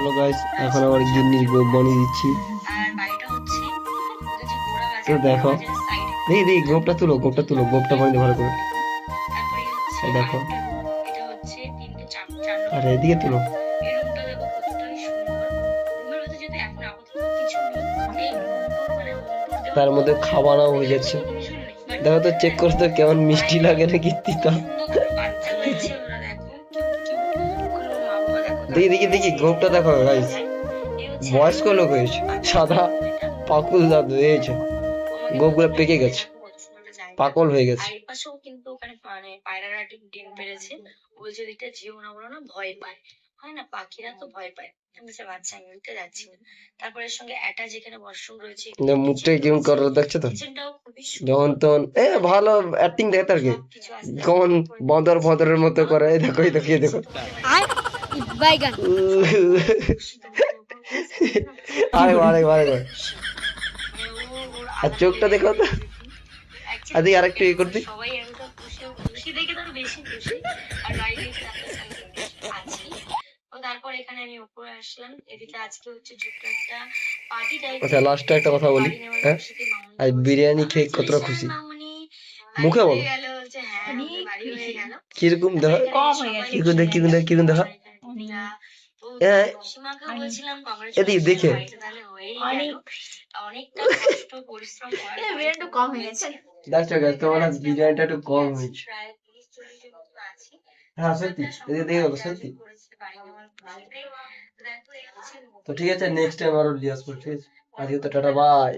চলো গাইস, এখন আবার গিন্নির গোপ বানিয়ে দিচ্ছি। তো দেখো, দেখি দেখি গোপটা তুলো, গোপটা তুলো, গোপটা বানিয়ে ভালো করে। এই দেখো, আরে এদিকে তুলো। তার মধ্যে খাওয়ানো হয়ে যাচ্ছে। দেখো তো, চেক করতে কেমন মিষ্টি লাগে নাকি তিতা। দেখি দেখি দেখি গোপটা দেখো গাইস, বয়স্ক লোক হয়েছে, সাদা পাকুল দাদু হয়েছে, গোপগুলো পেকে গেছে, পাকল হয়ে গেছে। কিন্তু ওখানে মানে পায়রারা ডিম পেড়েছে, বলছে ওদিকটা যেও না, বলো না ভয় পায়, হয় না, পাখিরা তো ভয় পায়। বাচ্চা আমি উঠতে যাচ্ছি না। তারপরে এর সঙ্গে একটা যেখানে ওয়াশরুম রয়েছে, মুখটা কেমন করে দেখছো তো, যখন তখন ভালো অ্যাক্টিং দেখে আর কি, কেমন বদর বদরের মতো করে। এই দেখো, এই দেখো, এই দেখো, আরে আরে আরে, আর চোখটা দেখো তো, আদি আরেকটু ইয়ে করতে। আচ্ছা, লাস্টে একটা কথা বলি, হ্যাঁ, আজ বিরিয়ানি খেয়ে কতটা খুশি মুখে বলো, কিরকম দেখা, কিরকম দেখ, কিরকম দেখ, কিরকম দেখা, এদিকে দেখে তোমার বিরিয়ানিটা একটু কম হয়েছে। হ্যাঁ সত্যি, এদিকে দেখে বলো সত্যি। তো ঠিক আছে, নেক্সট টাইম আরো নিয়ে আসবো, ঠিক আছে, আজকে তো টাটা বাই।